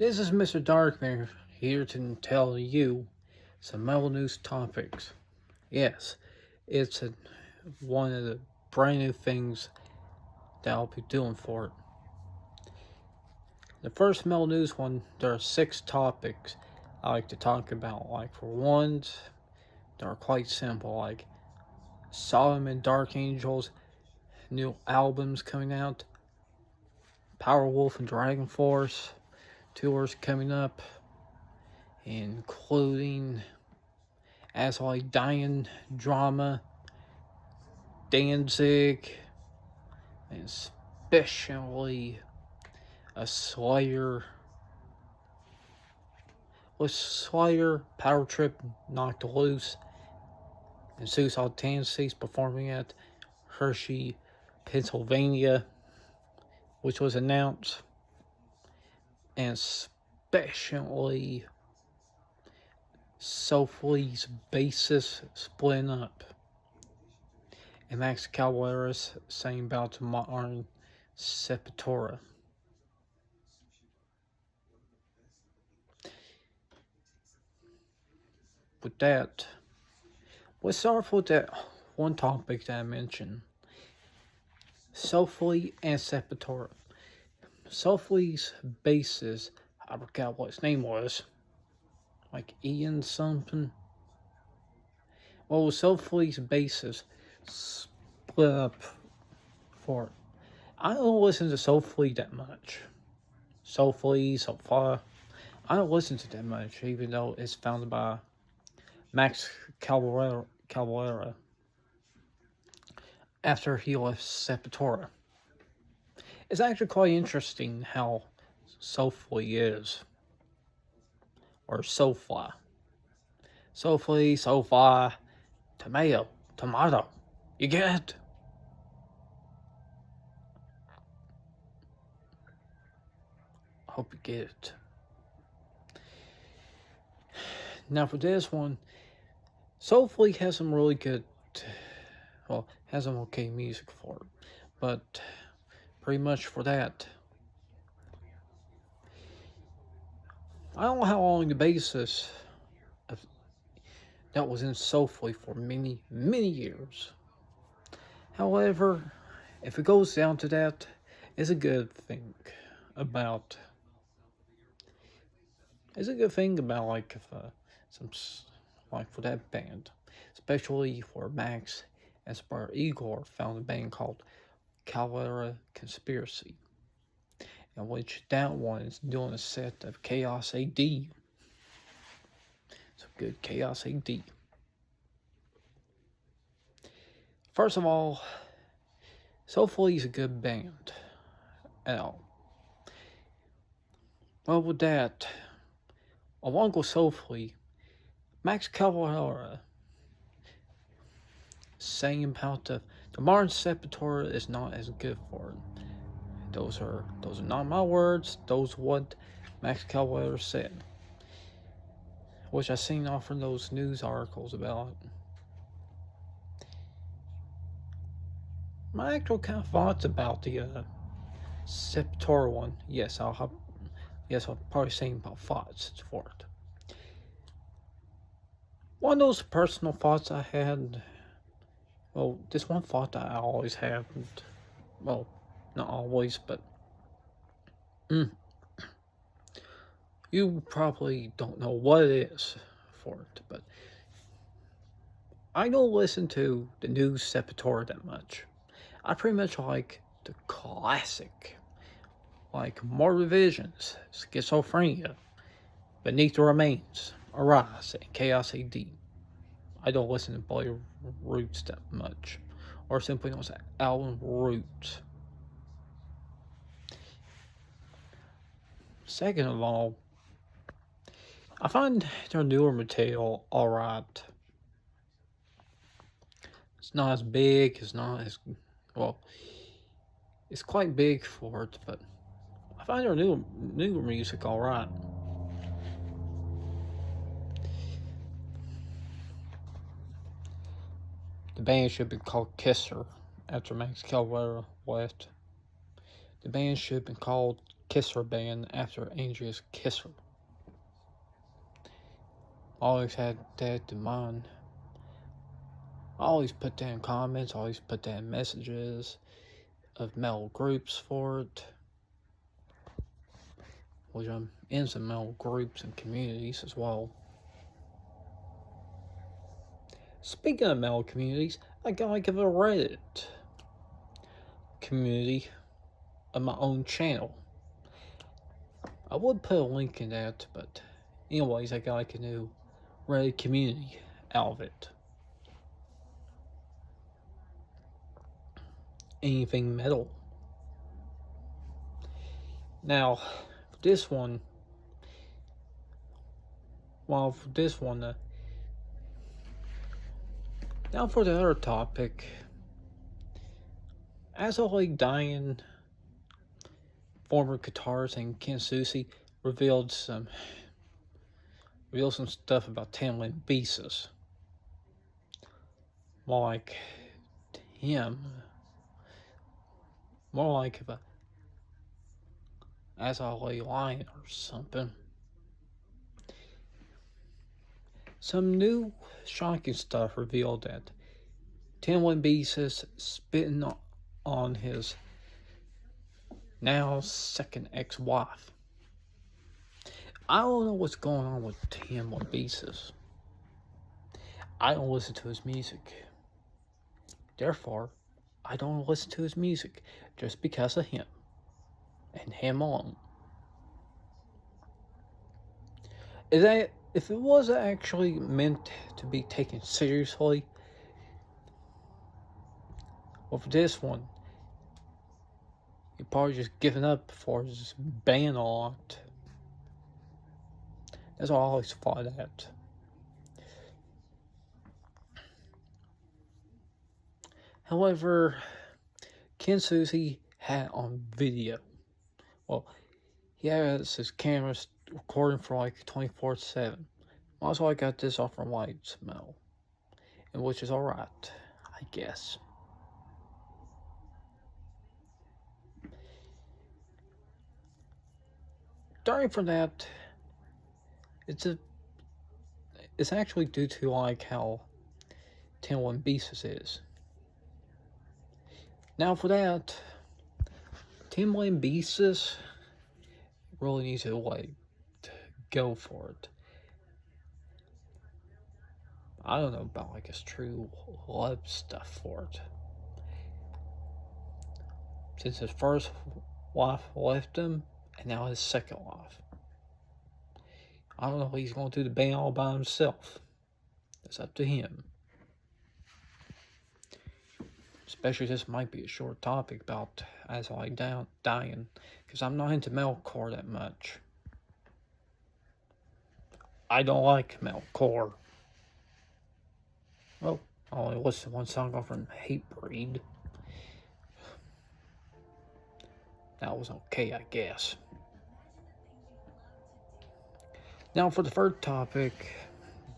This is Mr. Darkman here to tell you some metal news topics. Yes, it's one of the brand new things that I'll be doing for it. The first metal news one, there are 6 topics I like to talk about. Like for ones, that are quite simple, like Sodom and Dark Angels, new albums coming out, Powerwolf and Dragonfoclrce tours coming up, including as like dying drama, Danzig, and especially a Slayer. With Slayer Power Trip knocked loose, and Suicide Tendencies performing at Hershey, Pennsylvania, which was announced, and especially Soulfly's bassist splitting up, and Max Cavalera's saying about modern Sepultura. With that, let's start with that one topic that I mentioned. Soulfly and Sepultura. Soulfly's bassist, I forgot what his name was, like Ian something. Well, Soulfly's bassist split up for it. I don't listen to Soulfly that much. Soulfly. I don't listen to that much, even though it's founded by Max Cavalera after he left Sepultura. It's actually quite interesting how Soulfly is. Or soulfly. Soulfly, tomato. You get it? Hope you get it. Now for this one, Soulfly has some really good, has some okay music for it, but pretty much for that, I don't know how long the bassist that was in Soulfly for many years. However, if it goes down to that, it's a good thing about. It's a good thing about like if like for that band, especially for Max and Igor found a band called Cavalera Conspiracy, in which that one is doing a set of Chaos AD. Some good Chaos AD. First of all, Soulfly is a good band. Well, with that, along with Soulfly, Max Cavalera saying about the modern Sepultura is not as good for it. Those are not my words. Those are what Max Cavalera said, which I seen off from those news articles about it. My actual kind of thoughts about the Sepultura one. Yes, I'll probably say about thoughts for it. One of those personal thoughts I had, well, this one thought that I always have, well, not always, but you probably don't know what it is for it, but I don't listen to the new Sepultura that much. I pretty much like the classic, like Morbid Visions, Schizophrenia, Beneath the Remains, Arise, and Chaos AD. I don't listen to Bloody Roots that much, or simply known as album Roots. Second of all, I find their newer material alright. It's not as big, it's not as, well, it's quite big for it, but I find their newer music alright. The band should be called Kisser after Max Cavalera left. The band should be called Kisser band after Andreas Kisser. Always had that in mind. I always put that in comments, always put that in messages of metal groups for it. Which I'm in some metal groups and communities as well. Speaking of metal communities, I gotta give a Reddit community of my own channel. I would put a link in that, but anyways, I got like a new Reddit community out of it. Anything metal. Now, for this one, now for the other topic, as of like dying, former guitarist and Ken Susi revealed some stuff about Tamlin Beasis. More like him. More like as I lay lying or something. Some new shocking stuff revealed that Tamlin Beasis spitting on his now second ex-wife. I don't know what's going on with Tamlin Beasis. I don't listen to his music. Therefore, I don't listen to his music just because of him. And him alone. If it was actually meant to be taken seriously, well, for this one, you're probably just giving up for his ban a lot. That's what I always thought at. However, Ken Susi had on video. Well, he has his cameras recording for like 24/7. Also, I got this off from White Smell, and which is alright, I guess. Starting from that, it's actually due to like how Tamlin Beasis is. Now for that, Tamlin Beasis really needs to like go for it. I don't know about like his true love stuff for it. Since his first wife left him, and now his second wife. I don't know if he's going to do the band all by himself. It's up to him. Especially this might be a short topic about as I dying, because I'm not into metalcore that much. I don't like metalcore. Well, I only listened to one song off from Hatebreed. That was okay, I guess. Now for the third topic,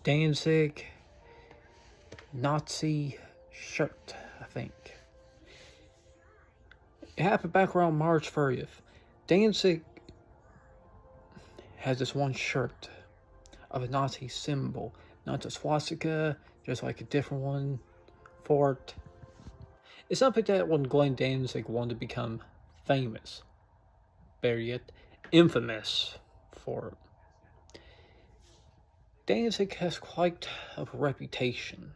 Danzig Nazi shirt, I think. It happened back around March 30th. Danzig has this one shirt of a Nazi symbol. Not the swastika, just like a different one for it. It's something that when Glenn Danzig wanted to become famous, better yet, infamous for it. Danzig has quite a reputation.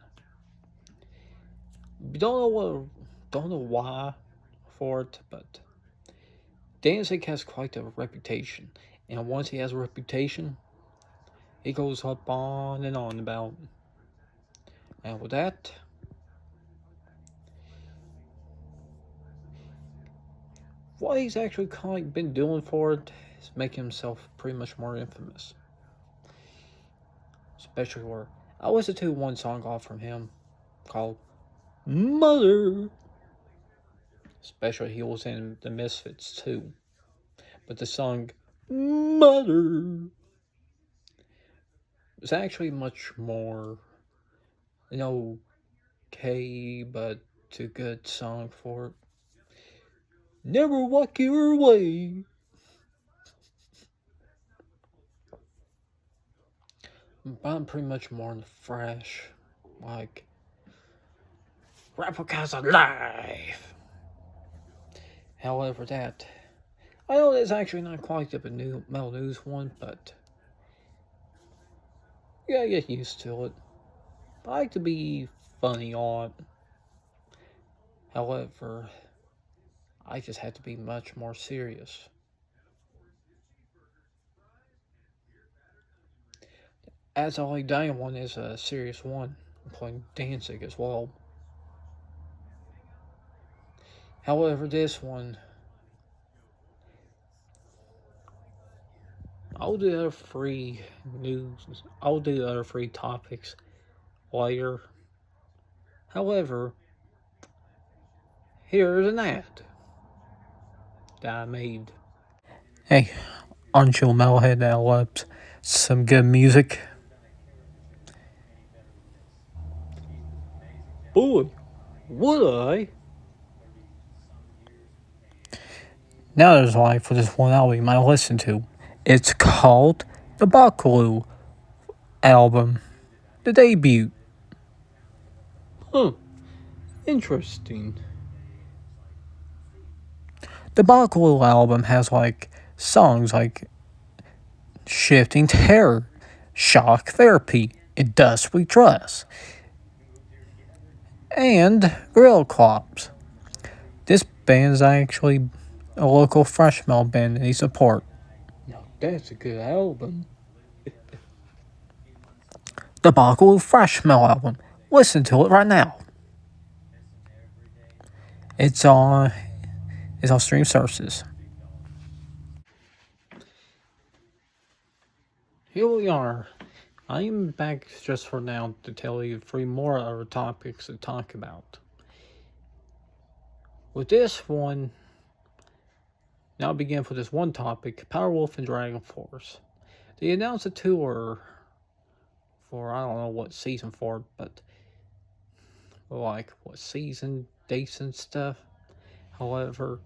Don't know why for it, but Danzig has quite a reputation, and once he has a reputation, he goes up on and on about. And with that, what he's actually kind of been doing for it is making himself pretty much more infamous. Especially where I listened to one song off from him called Mother. Especially he was in the Misfits too. But the song Mother was actually much more, okay, but a good song for it. Never walk your way. But I'm pretty much more in the fresh, like, replicas alive. However, I know that's actually not quite the new metal news one, but yeah, I get used to it. I like to be funny on it. However, I just had to be much more serious. As I like dying one is a serious one, including Danzig as well. However, this one, I'll do the other free news. I'll do the other free topics later. However, here's an ad that I made. Hey, aren't you a metalhead that loves some good music? Boy, would I? Now there's a line for this one album you might listen to. It's called the Bakalu album, the debut. Huh, interesting. The Bakalu album has like songs like Shifting Terror, Shock Therapy, and Dust We Trust, and Grill Clops. This band is actually a local thrash metal band that they support. Now that's a good album. The Bakalu thrash metal album. Listen to it right now. It's on stream services. Here we are. I'm back just for now to tell you 3 more other topics to talk about. With this one, now I'll begin for this one topic, Powerwolf and dragonfoclrce. They announced a tour for, I don't know what season for, but like what season, dates and stuff. However,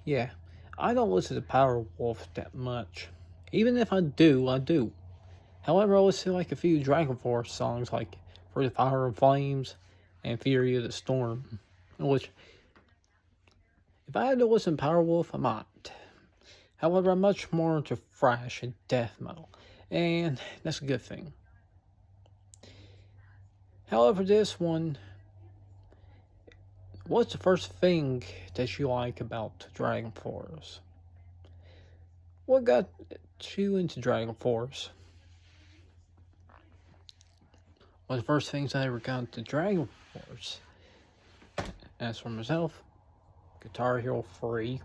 yeah, I don't listen to Powerwolf that much. Even if I do, I do. However, I listen to like a few dragonfoclrce songs like For the Fire and Flames and Fury of the Storm. Which, if I had to listen to Powerwolf, I might. However, I'm much more into thrash and death metal, and that's a good thing. However, this one, what's the first thing that you like about dragonfoclrce? What got you into dragonfoclrce? One of the first things I ever got into dragonfoclrce, as for myself, Guitar Hero 3.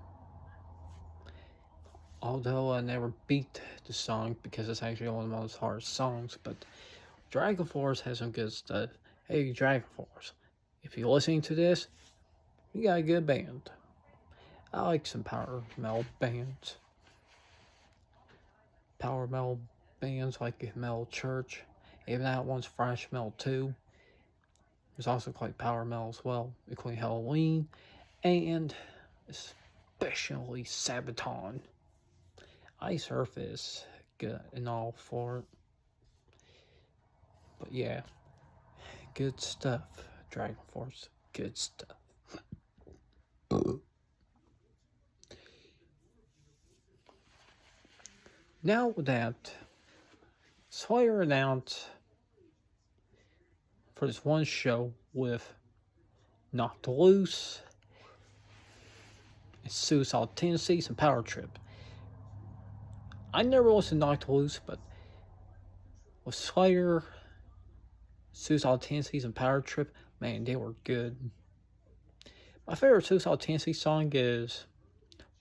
Although I never beat the song because it's actually one of the most hardest songs, but dragonfoclrce has some good stuff. Hey, dragonfoclrce, if you're listening to this, you got a good band. I like some power metal bands. Power metal bands like Metal Church, even that one's thrash metal too. There's also quite power metal as well, including Halloween, and especially Sabaton. Ice Earth is good and all for it. But yeah, good stuff. dragonfoclrce, good stuff. Now that Slayer announced for this one show with Knocked Loose, and Suicidal Tendencies, and Power Trip. I never listened to Knocked Loose, but with Slayer, Suicidal Tendencies, and Power Trip, man, they were good. My favorite Suicidal Tendencies song is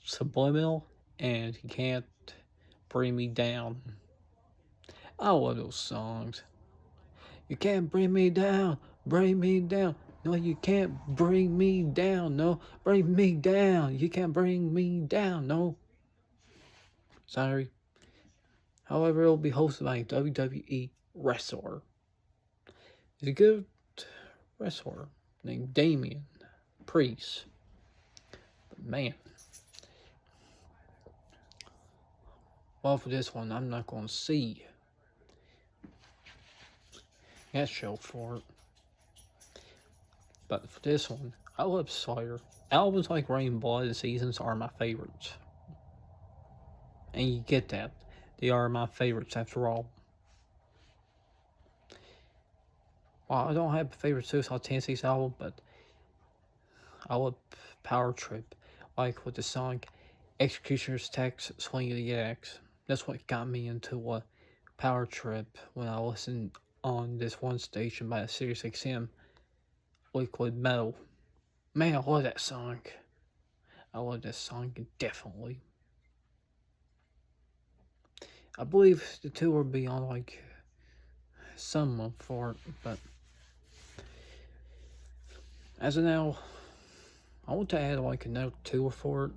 Subliminal and You Can't Bring Me Down. I love those songs. You can't bring me down, bring me down. No, you can't bring me down, no, bring me down. You can't bring me down, no. Sorry. However, it will be hosted by a WWE wrestler. He's a good wrestler named Damian Priest. But man, well, for this one, I'm not going to see That's show for it. But for this one, I love Slayer. Albums like Rain, Blood, and Seasons are my favorites. And you get that. They are my favorites after all. Well, I don't have a favorite Suicide Tendencies album, but I love Power Trip. Like with the song Executioner's Text, Swing of the Axe. That's what got me into a Power Trip when I listened on this one station by Sirius XM, Liquid Metal. Man, I love that song. I love that song, definitely. I believe the two will be on like some month for it, but as of now, I want to add like another tour for it.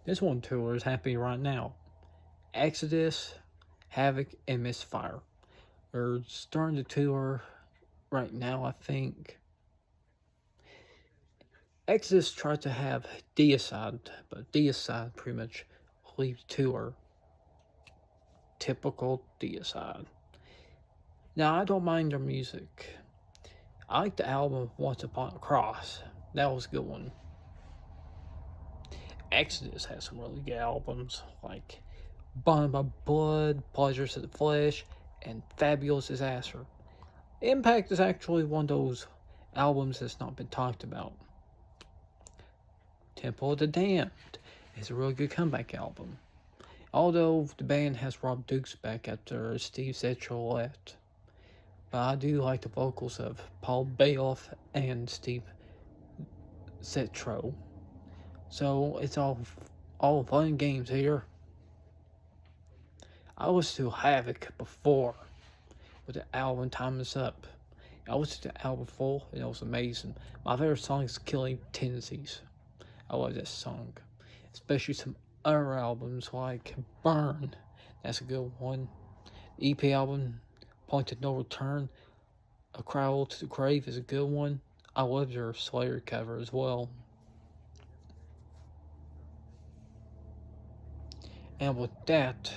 This one tour is happening right now. Exodus, Havok, and Misfire. They're starting the tour right now, I think. Exodus tried to have Deicide, but Deicide pretty much leaves the tour. Typical Deicide. Now, I don't mind their music. I like the album Once Upon a Cross. That was a good one. Exodus has some really good albums, like Bonded by Blood, Pleasures of the Flesh, and Fabulous Disaster. Impact is actually one of those albums that's not been talked about. Temple of the Damned is a really good comeback album. Although the band has Rob Dukes back after Steve Zetchell left. But I do like the vocals of Paul Bayoff and Steve Zetchell. So it's all fun and games here. I listened to Havok before with the album Time Is Up. I listened to the album full and it was amazing. My favorite song is Killing Tendencies. I love that song. Especially some other albums like Burn. That's a good one. The EP album Point of No Return. A Crawl to the Grave is a good one. I love their Slayer cover as well. And with that,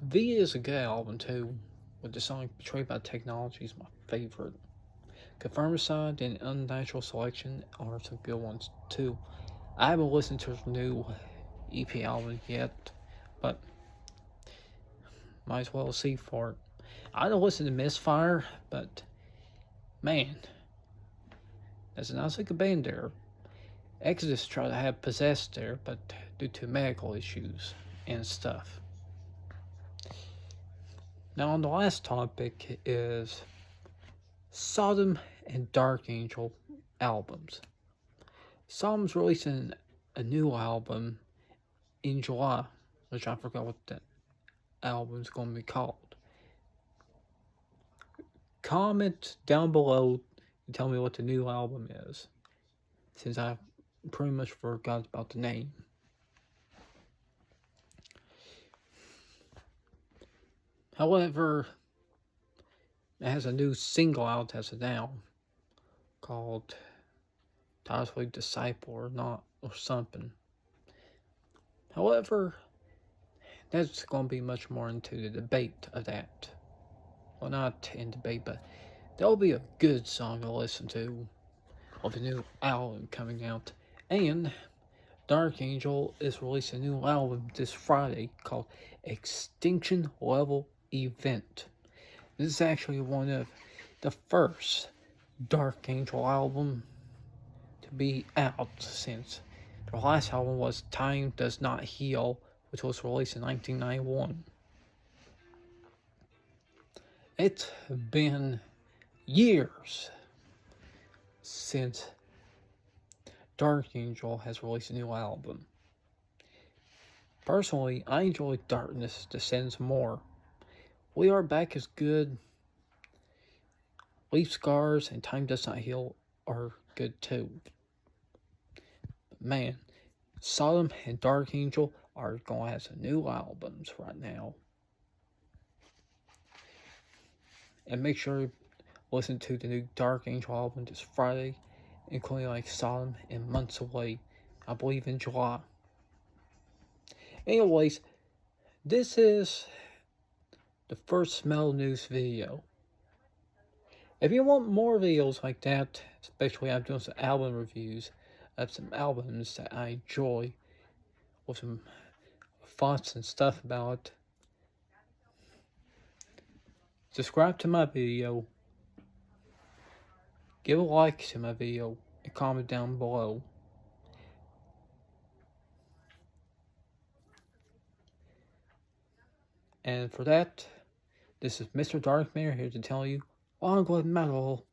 V is a good album too. With the song Betrayed by Technology is my favorite. Confirmicide and Unnatural Selection are some good ones too. I haven't listened to his new EP album yet, but might as well see for it. I don't listen to Misfire, but man, that's a nice looking band there. Exodus tried to have Possessed there, but due to medical issues and stuff. Now, on the last topic is Sodom and Dark Angel albums. Sodom's releasing a new album in July, which I forgot what that album's going to be called. Comment down below and tell me what the new album is, since I pretty much forgot about the name. However, it has a new single out as of now called Possibly Disciple or something. However, that's going to be much more into the debate of that. Well, not in debate, but that'll be a good song to listen to of a new album coming out. And Dark Angel is releasing a new album this Friday called Extinction Level Event. This is actually one of the first Dark Angel album to be out since their last album was Time Does Not Heal, which was released in 1991. It's been years since Dark Angel has released a new album. Personally, I enjoy Darkness Descends more. We Are Back is good. Leaf Scars and Time Does Not Heal are good too. But man, Sodom and Dark Angel are going to have some new albums right now. And make sure you listen to the new Dark Angel album this Friday, including like Sodom and Months Away, I believe in July. Anyways, this is the first metal news video. If you want more videos like that, especially I'm doing some album reviews of some albums that I enjoy, with some thoughts and stuff about, subscribe to my video, give a like to my video, and comment down below. And for that, this is Mr. Darkmare here to tell you, long live metal.